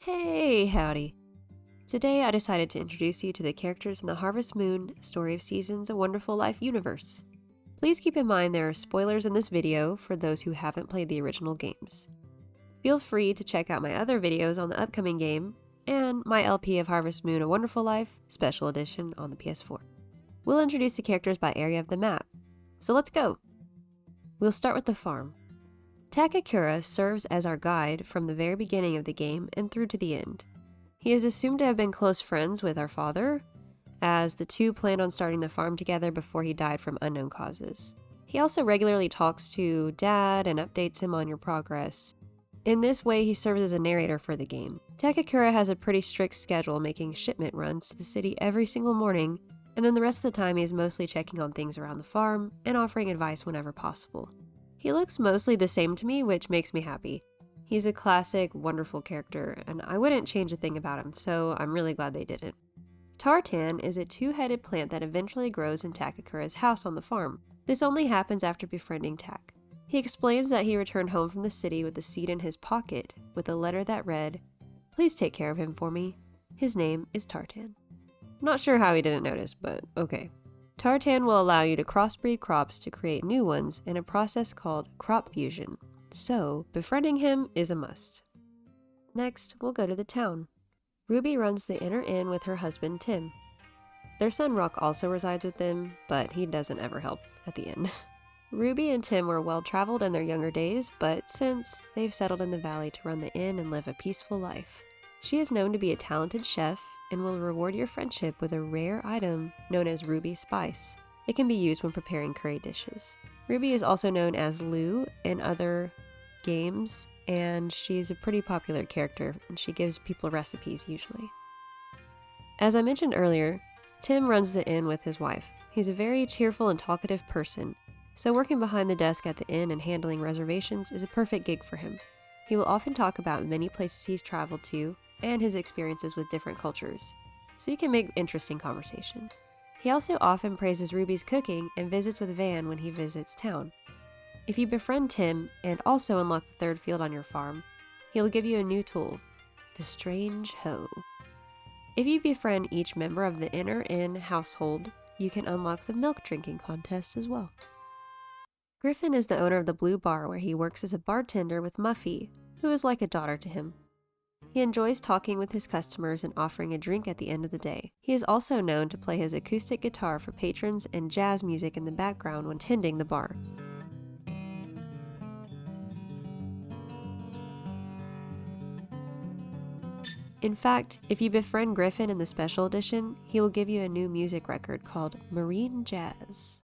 Hey, howdy. Today I decided to introduce you to the characters in the Harvest Moon Story of Seasons A Wonderful Life universe. Please keep in mind there are spoilers in this video for those who haven't played the original games. Feel free to check out my other videos on the upcoming game and my LP of Harvest Moon A Wonderful Life Special Edition on the PS4. We'll introduce the characters by area of the map, so let's go! We'll start with the farm. Takakura serves as our guide from the very beginning of the game and through to the end. He is assumed to have been close friends with our father, as the two planned on starting the farm together before he died from unknown causes. He also regularly talks to Dad and updates him on your progress. In this way, he serves as a narrator for the game. Takakura has a pretty strict schedule, making shipment runs to the city every single morning, and then the rest of the time he is mostly checking on things around the farm and offering advice whenever possible. He looks mostly the same to me, which makes me happy. He's a classic, wonderful character, and I wouldn't change a thing about him, so I'm really glad they didn't. Tarutan is a two-headed plant that eventually grows in Takakura's house on the farm. This only happens after befriending Tak. He explains that he returned home from the city with a seed in his pocket, with a letter that read, "Please take care of him for me. His name is Tarutan." Not sure how he didn't notice, but okay. Tarutan will allow you to crossbreed crops to create new ones in a process called crop fusion, so befriending him is a must. Next, we'll go to the town. Ruby runs the inner inn with her husband Tim. Their son Rock also resides with them, but he doesn't ever help at the inn. Ruby and Tim were well-traveled in their younger days, but since they've settled in the valley to run the inn and live a peaceful life. She is known to be a talented chef and will reward your friendship with a rare item known as Ruby Spice. It can be used when preparing curry dishes. Ruby is also known as Lou in other games, and she's a pretty popular character, and she gives people recipes usually. As I mentioned earlier, Tim runs the inn with his wife. He's a very cheerful and talkative person, so working behind the desk at the inn and handling reservations is a perfect gig for him. He will often talk about many places he's traveled to, and his experiences with different cultures, so you can make interesting conversation. He also often praises Ruby's cooking and visits with Van when he visits town. If you befriend Tim and also unlock the third field on your farm, he will give you a new tool, the Strange Hoe. If you befriend each member of the inner inn household, you can unlock the milk drinking contest as well. Griffin is the owner of the Blue Bar where he works as a bartender with Muffy, who is like a daughter to him. He enjoys talking with his customers and offering a drink at the end of the day. He is also known to play his acoustic guitar for patrons and jazz music in the background when tending the bar. In fact, if you befriend Griffin in the special edition, he will give you a new music record called Marine Jazz.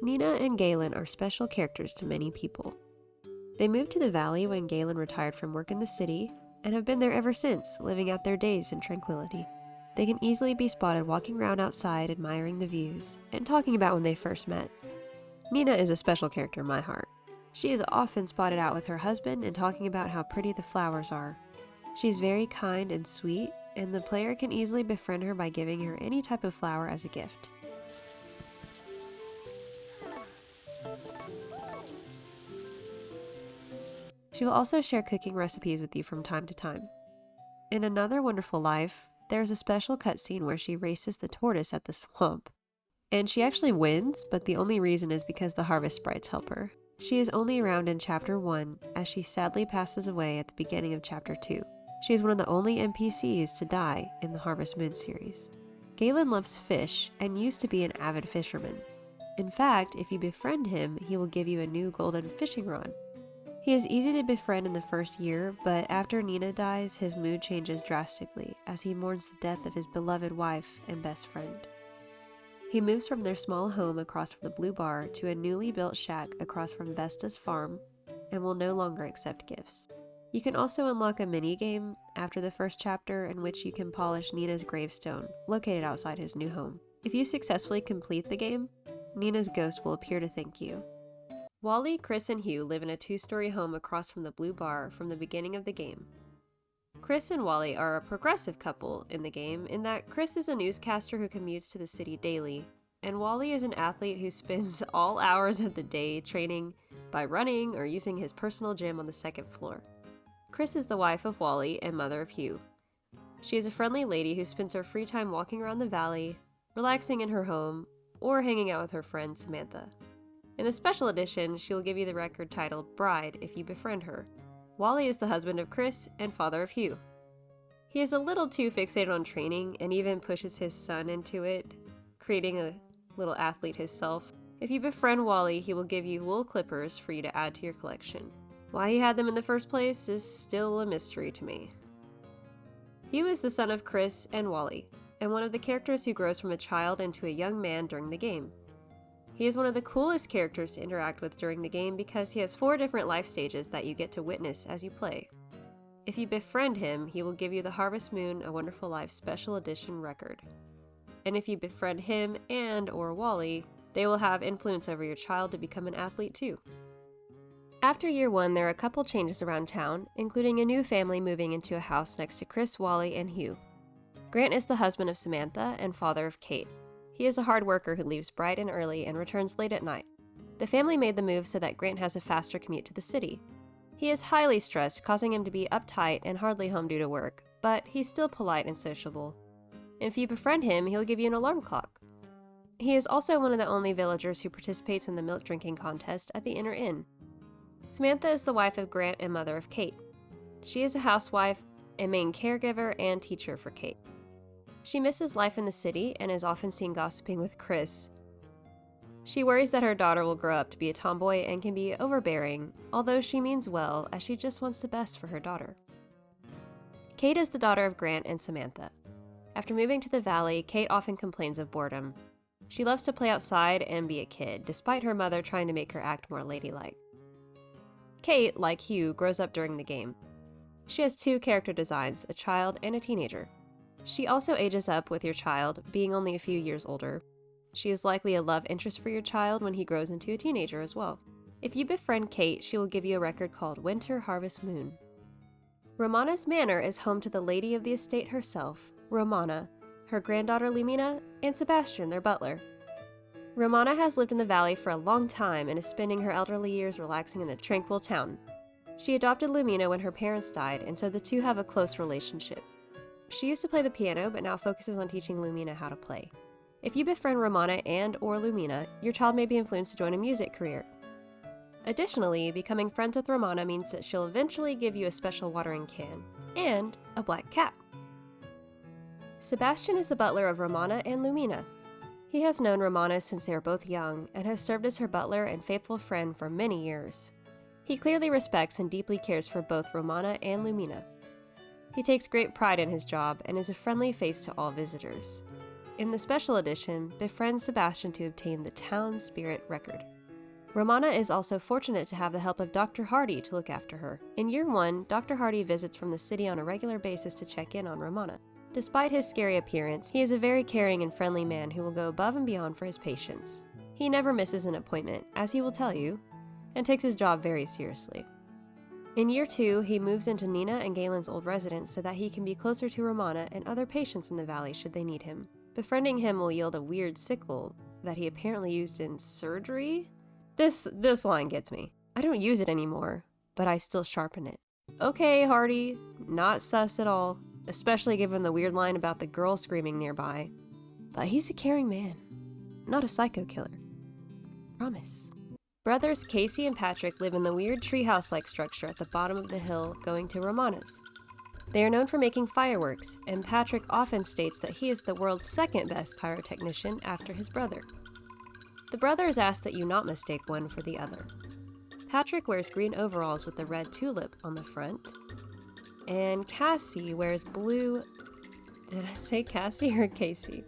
Nina and Galen are special characters to many people. They moved to the valley when Galen retired from work in the city, and have been there ever since, living out their days in tranquility. They can easily be spotted walking around outside, admiring the views, and talking about when they first met. Nina is a special character in my heart. She is often spotted out with her husband and talking about how pretty the flowers are. She's very kind and sweet, and the player can easily befriend her by giving her any type of flower as a gift. She will also share cooking recipes with you from time to time. In Another Wonderful Life, there's a special cutscene where she races the tortoise at the swamp. And she actually wins, but the only reason is because the harvest sprites help her. She is only around in Chapter 1, as she sadly passes away at the beginning of Chapter 2. She is one of the only NPCs to die in the Harvest Moon series. Galen loves fish and used to be an avid fisherman. In fact, if you befriend him, he will give you a new golden fishing rod. He is easy to befriend in the first year, but after Nina dies, his mood changes drastically as he mourns the death of his beloved wife and best friend. He moves from their small home across from the Blue Bar to a newly built shack across from Vesta's farm and will no longer accept gifts. You can also unlock a mini-game after the first chapter in which you can polish Nina's gravestone, located outside his new home. If you successfully complete the game, Nina's ghost will appear to thank you. Wally, Chris, and Hugh live in a two-story home across from the Blue Bar from the beginning of the game. Chris and Wally are a progressive couple in the game in that Chris is a newscaster who commutes to the city daily, and Wally is an athlete who spends all hours of the day training by running or using his personal gym on the second floor. Chris is the wife of Wally and mother of Hugh. She is a friendly lady who spends her free time walking around the valley, relaxing in her home, or hanging out with her friend Samantha. In the special edition, she will give you the record titled Bride if you befriend her. Wally is the husband of Chris and father of Hugh. He is a little too fixated on training and even pushes his son into it, creating a little athlete himself. If you befriend Wally, he will give you wool clippers for you to add to your collection. Why he had them in the first place is still a mystery to me. Hugh is the son of Chris and Wally, and one of the characters who grows from a child into a young man during the game. He is one of the coolest characters to interact with during the game because he has 4 different life stages that you get to witness as you play. If you befriend him, he will give you the Harvest Moon A Wonderful Life Special Edition record. And if you befriend him and/or Wally, they will have influence over your child to become an athlete too. After year 1, there are a couple changes around town, including a new family moving into a house next to Chris, Wally, and Hugh. Grant is the husband of Samantha and father of Kate. He is a hard worker who leaves bright and early and returns late at night. The family made the move so that Grant has a faster commute to the city. He is highly stressed, causing him to be uptight and hardly home due to work, but he's still polite and sociable. If you befriend him, he'll give you an alarm clock. He is also one of the only villagers who participates in the milk drinking contest at the inner inn. Samantha is the wife of Grant and mother of Kate. She is a housewife, a main caregiver, and teacher for Kate. She misses life in the city and is often seen gossiping with Chris. She worries that her daughter will grow up to be a tomboy and can be overbearing, although she means well as she just wants the best for her daughter. Kate is the daughter of Grant and Samantha. After moving to the valley, Kate often complains of boredom. She loves to play outside and be a kid, despite her mother trying to make her act more ladylike. Kate, like Hugh, grows up during the game. She has 2 character designs, a child and a teenager. She also ages up with your child, being only a few years older. She is likely a love interest for your child when he grows into a teenager as well. If you befriend Kate, she will give you a record called Winter Harvest Moon. Romana's manor is home to the lady of the estate herself, Romana, her granddaughter Lumina, and Sebastian, their butler. Romana has lived in the valley for a long time and is spending her elderly years relaxing in the tranquil town. She adopted Lumina when her parents died, and so the two have a close relationship. She used to play the piano, but now focuses on teaching Lumina how to play. If you befriend Romana and/or Lumina, your child may be influenced to join a music career. Additionally, becoming friends with Romana means that she'll eventually give you a special watering can and a black cat. Sebastian is the butler of Romana and Lumina. He has known Romana since they were both young and has served as her butler and faithful friend for many years. He clearly respects and deeply cares for both Romana and Lumina. He takes great pride in his job and is a friendly face to all visitors. In the special edition, befriend Sebastian to obtain the Town Spirit record. Romana is also fortunate to have the help of Dr. Hardy to look after her. In year 1, Dr. Hardy visits from the city on a regular basis to check in on Romana. Despite his scary appearance, he is a very caring and friendly man who will go above and beyond for his patients. He never misses an appointment, as he will tell you, and takes his job very seriously. In year 2, he moves into Nina and Galen's old residence so that he can be closer to Romana and other patients in the valley should they need him. Befriending him will yield a weird sickle that he apparently used in surgery? This line gets me. I don't use it anymore, but I still sharpen it. Okay, Hardy, not sus at all, especially given the weird line about the girl screaming nearby. But he's a caring man, not a psycho killer. Promise. Brothers Casey and Patrick live in the weird treehouse-like structure at the bottom of the hill going to Romana's. They are known for making fireworks, and Patrick often states that he is the world's second best pyrotechnician after his brother. The brothers ask that you not mistake one for the other. Patrick wears green overalls with the red tulip on the front, and Cassie wears blue... Did I say Cassie or Casey?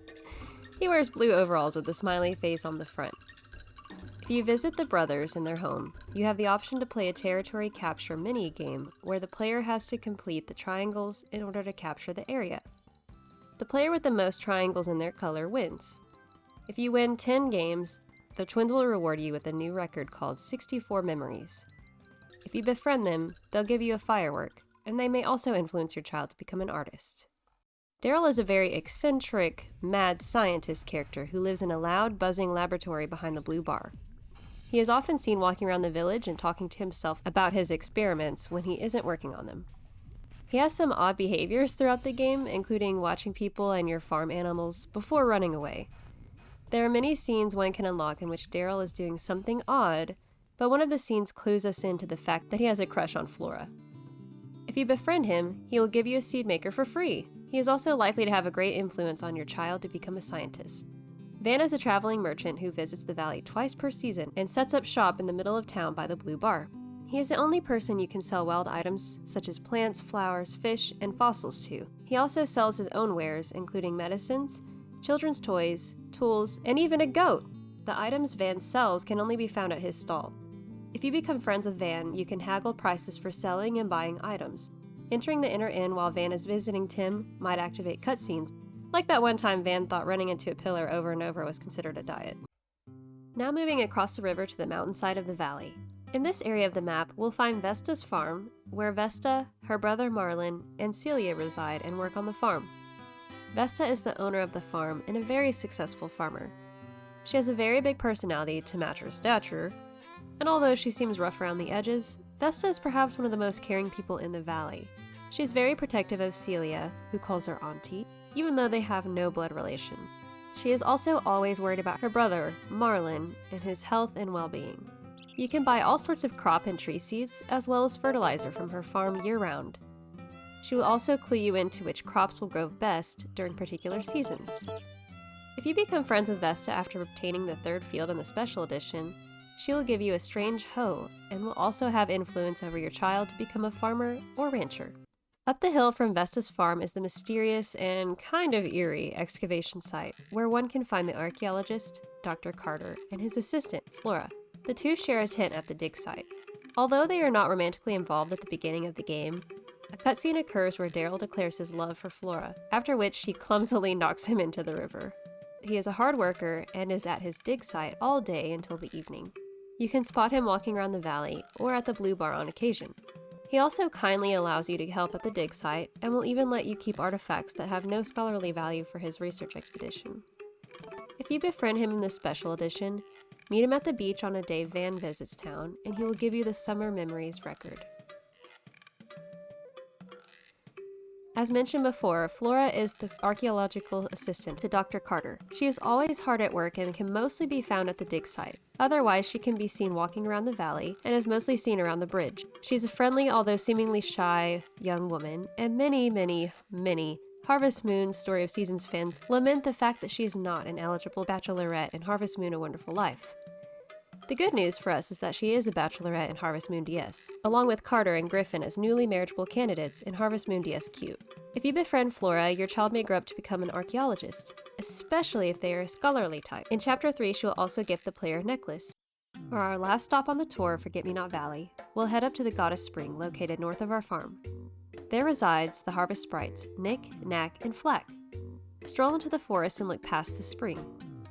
He wears blue overalls with a smiley face on the front. If you visit the brothers in their home, you have the option to play a territory capture mini-game where the player has to complete the triangles in order to capture the area. The player with the most triangles in their color wins. If you win 10 games, the twins will reward you with a new record called 64 Memories. If you befriend them, they'll give you a firework, and they may also influence your child to become an artist. Daryl is a very eccentric, mad scientist character who lives in a loud, buzzing laboratory behind the blue bar. He is often seen walking around the village and talking to himself about his experiments when he isn't working on them. He has some odd behaviors throughout the game, including watching people and your farm animals before running away. There are many scenes one can unlock in which Daryl is doing something odd, but one of the scenes clues us into the fact that he has a crush on Flora. If you befriend him, he will give you a seed maker for free. He is also likely to have a great influence on your child to become a scientist. Van is a traveling merchant who visits the valley twice per season and sets up shop in the middle of town by the Blue Bar. He is the only person you can sell wild items such as plants, flowers, fish, and fossils to. He also sells his own wares, including medicines, children's toys, tools, and even a goat. The items Van sells can only be found at his stall. If you become friends with Van, you can haggle prices for selling and buying items. Entering the inner inn while Van is visiting Tim might activate cutscenes, like that one time Van thought running into a pillar over and over was considered a diet. Now moving across the river to the mountainside of the valley. In this area of the map, we'll find Vesta's farm, where Vesta, her brother Marlin, and Celia reside and work on the farm. Vesta is the owner of the farm and a very successful farmer. She has a very big personality to match her stature, and although she seems rough around the edges, Vesta is perhaps one of the most caring people in the valley. She's very protective of Celia, who calls her auntie, even though they have no blood relation. She is also always worried about her brother, Marlin, and his health and well-being. You can buy all sorts of crop and tree seeds, as well as fertilizer from her farm year-round. She will also clue you into which crops will grow best during particular seasons. If you become friends with Vesta after obtaining the third field in the special edition, she will give you a strange hoe, and will also have influence over your child to become a farmer or rancher. Up the hill from Vesta's farm is the mysterious and kind of eerie excavation site, where one can find the archaeologist, Dr. Carter, and his assistant, Flora. The two share a tent at the dig site. Although they are not romantically involved at the beginning of the game, a cutscene occurs where Daryl declares his love for Flora, after which she clumsily knocks him into the river. He is a hard worker and is at his dig site all day until the evening. You can spot him walking around the valley or at the Blue Bar on occasion. He also kindly allows you to help at the dig site and will even let you keep artifacts that have no scholarly value for his research expedition. If you befriend him in this special edition, meet him at the beach on a day Van visits town, and he will give you the Summer Memories record. As mentioned before, Flora is the archaeological assistant to Dr. Carter. She is always hard at work and can mostly be found at the dig site. Otherwise, she can be seen walking around the valley and is mostly seen around the bridge. She's a friendly, although seemingly shy, young woman, and many Harvest Moon Story of Seasons fans lament the fact that she is not an eligible bachelorette in Harvest Moon: A Wonderful Life. The good news for us is that she is a bachelorette in Harvest Moon DS, along with Carter and Griffin as newly marriageable candidates in Harvest Moon DS Cute. If you befriend Flora, your child may grow up to become an archaeologist, especially if they are a scholarly type. In Chapter 3, she will also gift the player a necklace. For our last stop on the tour of Forget-Me-Not Valley, we'll head up to the Goddess Spring located north of our farm. There resides the Harvest Sprites, Nick, Knack, and Flack. Stroll into the forest and look past the spring.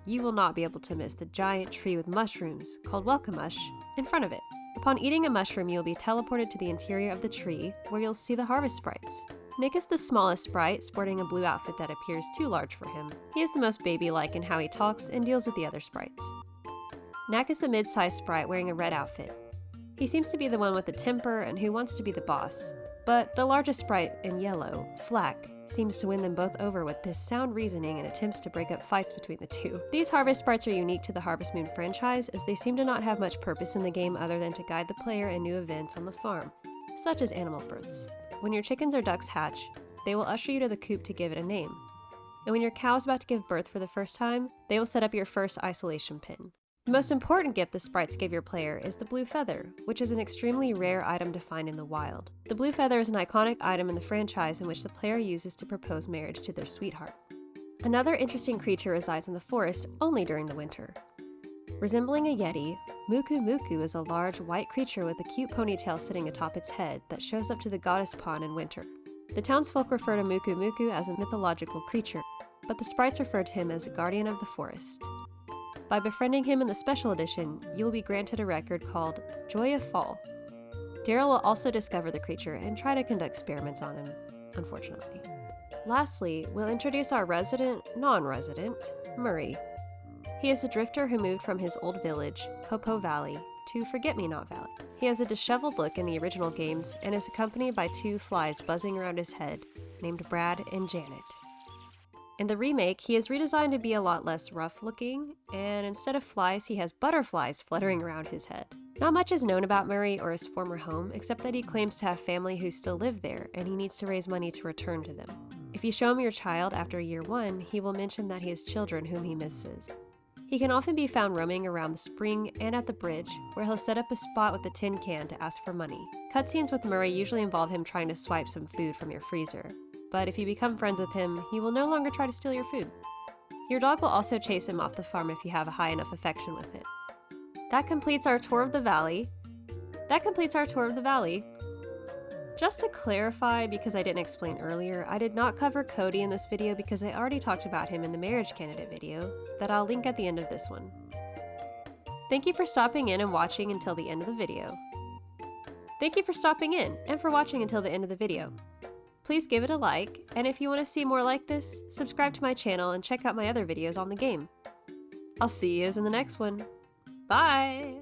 You will not be able to miss the giant tree with mushrooms, called Welcome Mush, in front of it. Upon eating a mushroom, you'll be teleported to the interior of the tree, where you'll see the Harvest Sprites. Nick is the smallest sprite, sporting a blue outfit that appears too large for him. He is the most baby-like in how he talks and deals with the other sprites. Knack is the mid-sized sprite wearing a red outfit. He seems to be the one with the temper and who wants to be the boss. But the largest sprite in yellow, Flack, seems to win them both over with this sound reasoning and attempts to break up fights between the two. These Harvest Sprites are unique to the Harvest Moon franchise, as they seem to not have much purpose in the game other than to guide the player in new events on the farm, such as animal births. When your chickens or ducks hatch, they will usher you to the coop to give it a name. And when your cow is about to give birth for the first time, they will set up your first isolation pin. The most important gift the sprites give your player is the blue feather, which is an extremely rare item to find in the wild. The blue feather is an iconic item in the franchise in which the player uses to propose marriage to their sweetheart. Another interesting creature resides in the forest only during the winter. Resembling a yeti, Mukumuku is a large white creature with a cute ponytail sitting atop its head that shows up to the goddess pond in winter. The townsfolk refer to Mukumuku as a mythological creature, but the sprites refer to him as a guardian of the forest. By befriending him in the special edition, you will be granted a record called Joy of Fall. Daryl will also discover the creature and try to conduct experiments on him, unfortunately. Lastly, we'll introduce our resident, non-resident, Murrey. He is a drifter who moved from his old village, Popo Valley, to Forget-Me-Not Valley. He has a disheveled look in the original games and is accompanied by two flies buzzing around his head, named Brad and Janet. In the remake, he is redesigned to be a lot less rough-looking, and instead of flies, he has butterflies fluttering around his head. Not much is known about Murrey or his former home, except that he claims to have family who still live there, and he needs to raise money to return to them. If you show him your child after year 1, he will mention that he has children whom he misses. He can often be found roaming around the spring and at the bridge, where he'll set up a spot with a tin can to ask for money. Cutscenes with Murrey usually involve him trying to swipe some food from your freezer, but if you become friends with him, he will no longer try to steal your food. Your dog will also chase him off the farm if you have a high enough affection with him. That completes our tour of the valley. Just to clarify, because I didn't explain earlier, I did not cover Cody in this video because I already talked about him in the marriage candidate video that I'll link at the end of this one. Thank you for stopping in and watching until the end of the video. Please give it a like, and if you want to see more like this, subscribe to my channel and check out my other videos on the game. I'll see you in the next one. Bye!